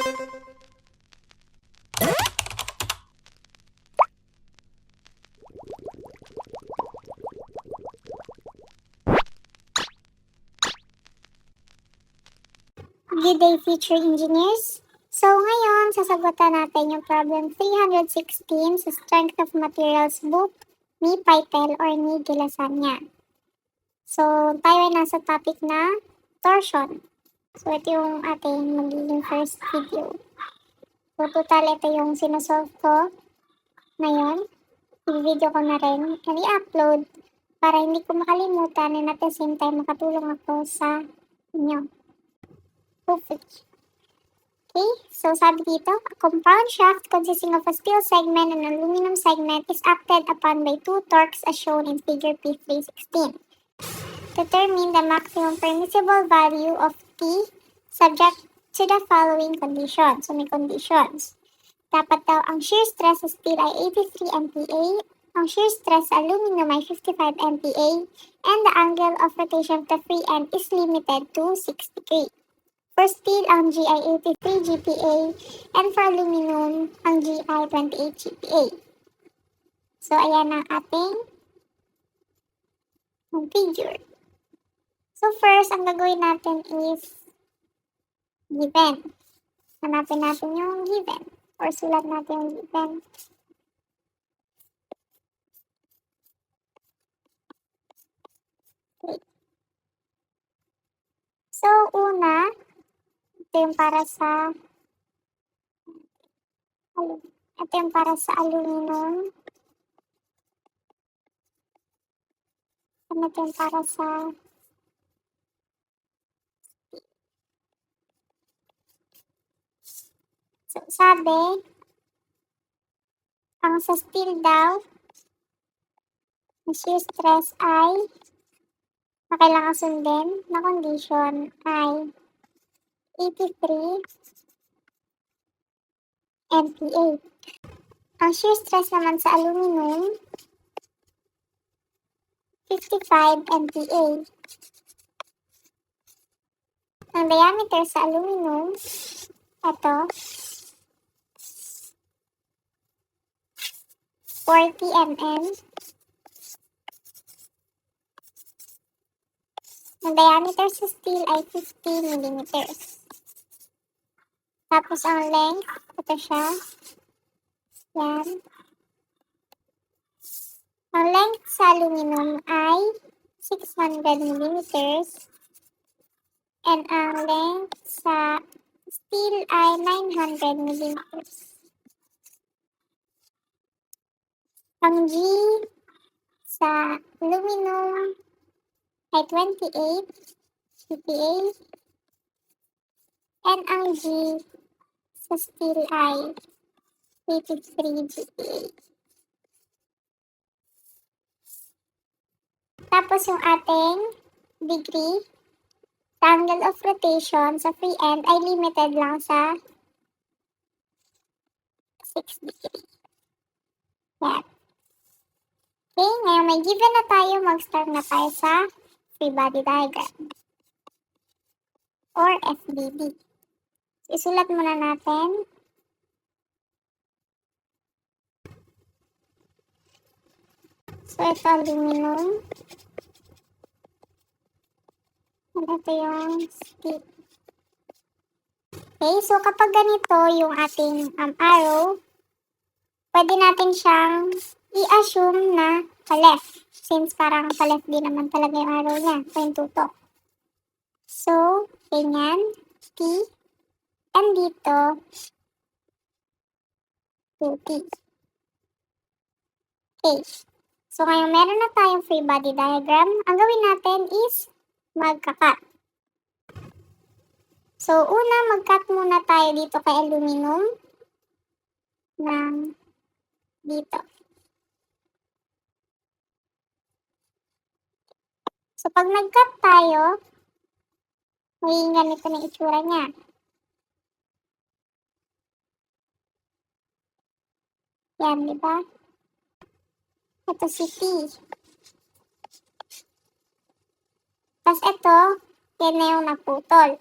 Good day, future engineers! So ngayon, sasagutan natin yung problem 316 sa Strength of Materials book ni Pytel or ni De La Saña. So, tayo ay nasa topic na torsion. So, ito yung ating magiging first video. So, total ito yung sinasolve ko ngayon. I-video ko na rin and i-upload para hindi ko makalimutan and at the same time makatulong ako sa inyo. Hopefully. Okay, so sabi dito, a compound shaft consisting of a steel segment and an aluminum segment is acted upon by two torques as shown in figure P316. Determine the maximum permissible value of T subject to the following conditions. So may conditions. Dapat daw ang shear stress sa steel ay 83 MPa, ang shear stress sa aluminum ay 55 MPa, and the angle of rotation of the free end is limited to 6 degrees. For steel, ang G ay 83 GPa, and for aluminum, ang G ay 28 GPa. So, ayan ang ating figure. So, first, ang gagawin natin is given. Hanapin natin yung given. Or sulat natin yung given. Okay. So, una, ito yung para sa aluminum. Ito yung para sa so, sabi, ang sa steel daw, ang shear stress ay na kailangan sundin na condition ay 83 MPa. Ang shear stress naman sa aluminum, 55 MPa. Ang diameter sa aluminum, ito, 40 mm. Ang diameter sa steel ay 50 mm. Tapos ang length, ito siya. Yan. Ang length sa aluminum ay 600 mm. And ang length sa steel ay 900 mm. Ang G sa aluminum ay 28 GPa. And ang G sa steel ay 83 GPa. Tapos yung ating degree, the angle of rotation sa free end ay limited lang sa 6 degrees. Yan. Okay, ngayon may given na tayo, mag-start na tayo sa free body diagram or FBD. Isulat muna natin. So, ito aluminum. And ito yung steel. Okay, so kapag ganito yung ating arrow, pwede natin siyang i-assume na pa-left. Since parang pa-left din naman talaga yung arrow niya. O yung tutok. So, ganyan. T. And dito, 2T. Okay. So, ngayon meron na tayong free body diagram. Ang gawin natin is magka-cut. So, una, mag-cut muna tayo dito kay aluminum ng dito. So, pag nag-cut tayo, magiging ganito na itsura niya. Yan, di ba? Ito si T. Tapos ito, yan na yung naputol.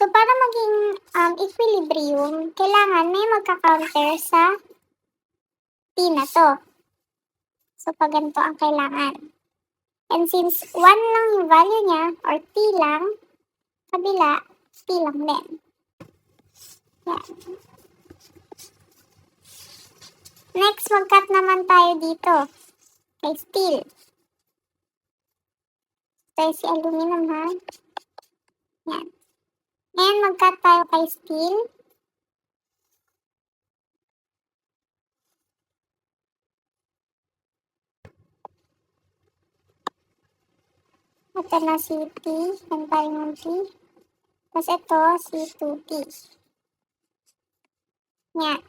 So, para maging equilibrium, kailangan may magka-counter sa t na to. So, pag ganito ang kailangan. And since 1 lang yung value niya, or t lang, kabila, t lang din. Yan. Next, mag-cut naman tayo dito kay steel. Ito si aluminum, ha? Yan. Ngayon, mag-cut tayo kay steel. Ito na si T, yan tayo ng T. Tapos ito, si 2T. Yan.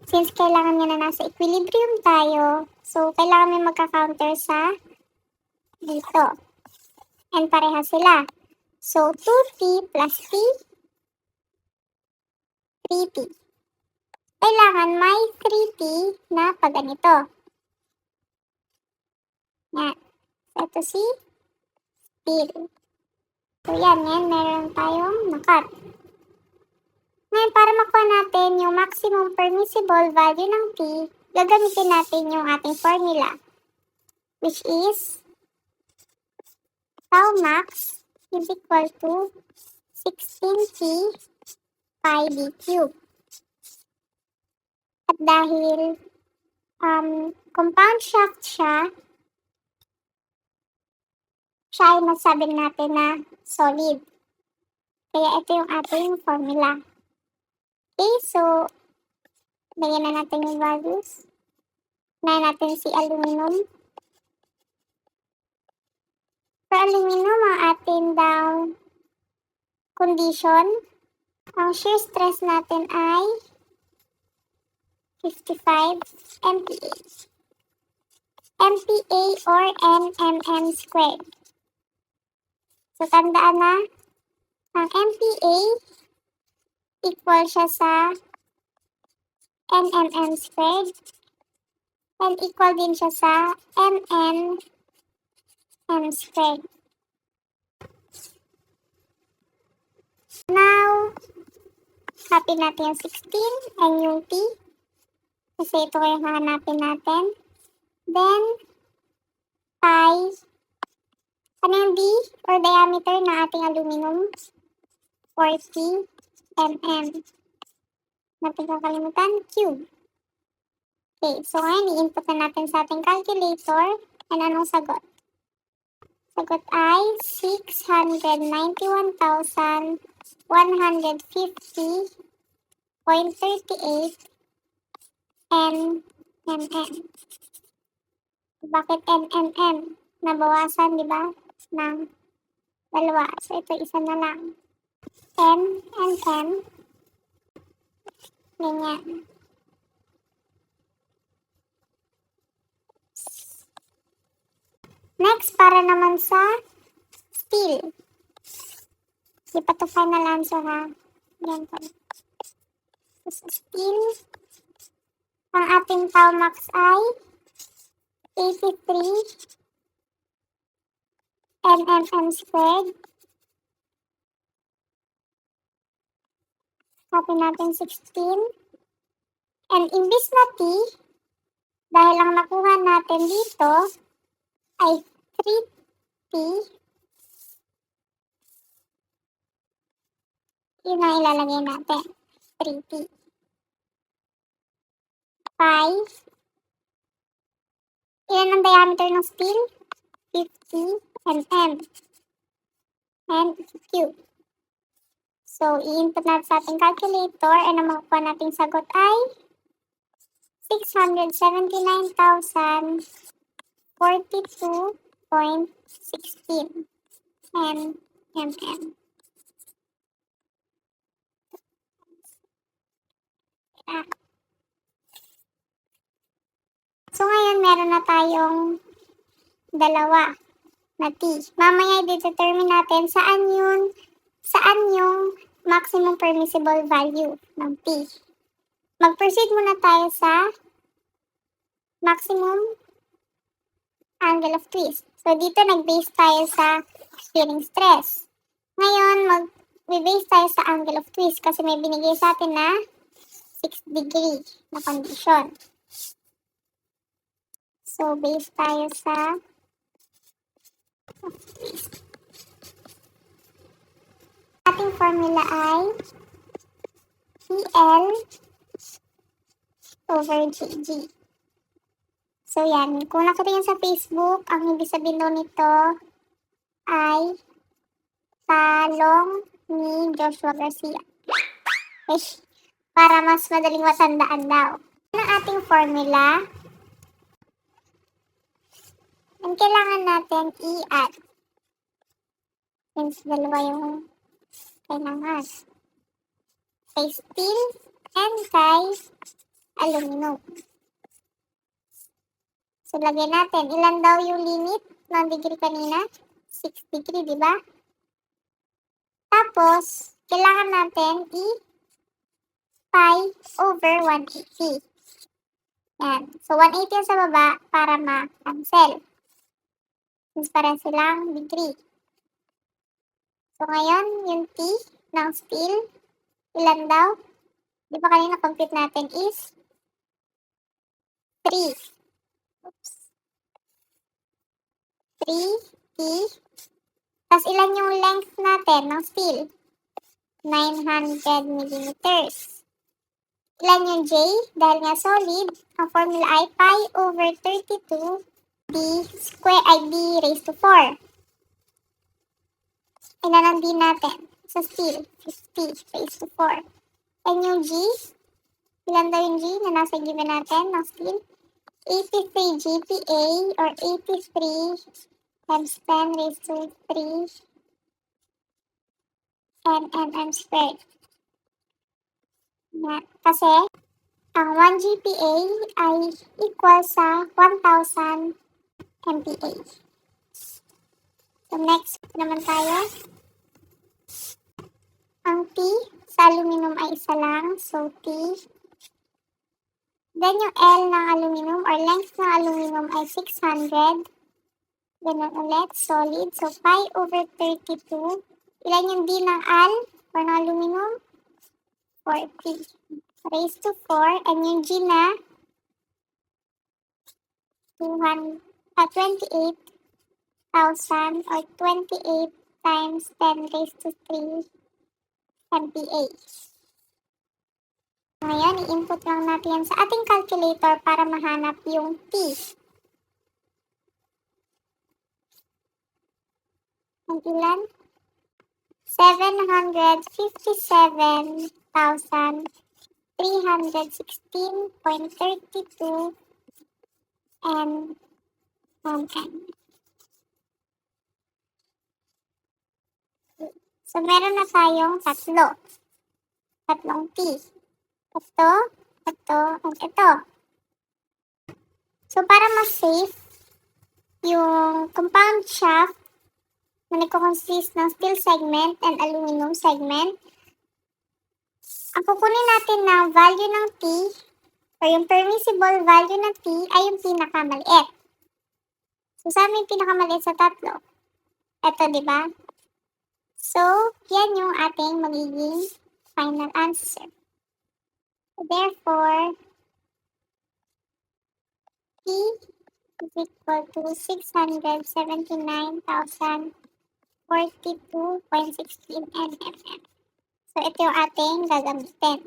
Since kailangan niya na nasa equilibrium tayo, so kailangan may magka-counter sa dito. And pareha sila. So, 2T plus T, 3T. Kailangan may 3T na pag ganito. Yan. So, ito si steel. So, yan. Meron tayong nakat. Ngayon, para makuha natin yung maximum permissible value ng T, gagamitin natin yung ating formula, which is tau max is equal to 16T pi d cube. At dahil compound shaft siya ay masabi natin na solid. Kaya ito yung ating formula. Okay, so, bigyan na natin yung values. Unahin natin si aluminum. For aluminum, ang ating daw condition, ang shear stress natin ay 55 MPa. MPa or nmm squared. So, tandaan na, ang MPa equal siya sa nmm squared and equal din siya sa nm squared. Now, copy natin yung 16 and yung T kasi ito yung hahanapin natin. Then, pi, ano yung D or diameter ng ating aluminum? 40 mm. Natin kakalimutan, cube. Okay, so ngayon i-input na natin sa ating calculator. And anong sagot? Sagot ay 691,150.38 nmm. Bakit nmm? Nabawasan, di ba? Ng dalawa. So, ito isa na lang. nmm. Ganyan. Next, para naman sa steel. Di pa ito final answer, ha? Yan po. So, sa steel, ang ating tau max ay 83 nmm squared. Copy natin 16. And imbis na T, dahil ang nakuha natin dito ay 3T, yun ang ilalagay natin. 3T. Pi. Ilan ang diameter ng steel? 50 mm. And cube. So, i-input natin sa ating calculator and ang makukuha nating sagot ay 679,042.16 nmm. So, ngayon meron na tayong dalawa na T. Mamaya i-determine natin saan yung maximum permissible value ng T. Mag-proceed muna tayo sa maximum angle of twist. So, dito nag-base tayo sa shearing stress. Ngayon, base tayo sa angle of twist kasi may binigay sa atin na 6 degree na condition. So, base tayo sa twist. Ating formula ay PL over GG. So, yan. Kung nakita yan sa Facebook, ang ibig sabihin daw nito ay talong ni Joshua Garcia. Para mas madaling matandaan daw. Ang ating formula, ang kailangan natin i-add. Since dalawa yung kailangan. Kay steel and kay aluminum. So, lagyan natin. Ilan daw yung limit ng degree kanina? 6 degree, di ba? Tapos, kailangan natin pi over 180. Yan. So, 180 yung sa baba para ma-cancel. Since para silang degree. So, ngayon, yung T ng steel, ilan daw? Di ba kanina compute natin is 3. Oops. 3T. Tapos, ilan yung length natin ng steel? 900 millimeters. Ilan yung J? Dahil nga solid, ang formula ay pi over 32 d square ay d raised to 4. Ilan ang d natin sa steel? 50 raised to 4. And yung G? Ilan daw yung G na nasa given natin ng steel? 83 GPa or 83 times 10 raised to 3 nmm squared. Kasi, ang 1 GPa ay equal sa 1,000 MPa. So, next naman tayo. Ang T sa aluminum ay isa lang. So, T. Then, yung L ng aluminum or length ng aluminum ay 600. Ganun ulit, solid. So, pi over 32. Ilan yung D ng Al or ng aluminum? 40 raised to 4. And yung G na 28,000 or 28 times 10 raised to 3 MPa. Ngayon, i-input lang natin yan sa ating calculator para mahanap yung T. Ang ilan? 757,316.32 nm. So, meron na tayong tatlong T. Ito, and ito. So, para mas safe, yung compound shaft na nagkoconsist ng steel segment and aluminum segment, ang kukunin natin ng value ng T, or yung permissible value ng T, ay yung pinakamaliit. So, saan yung pinakamaliit sa tatlo? Ito, di ba? So, yan yung ating magiging final answer. Therefore, T is equal to 679,042.16 nmm. So, ito yung ating gagamitin.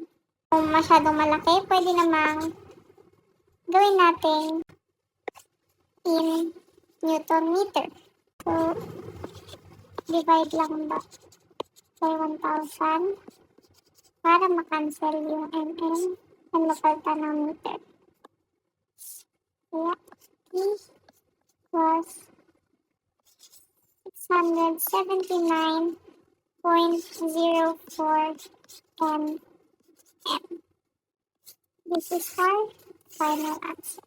Kung masyadong malaki, pwede namang gawin natin in Newton meter. So, divide lang ba by 1,000 para makancel yung mm and mapalta ng meter. Kaya, T was 679.04 nm. This is our final answer.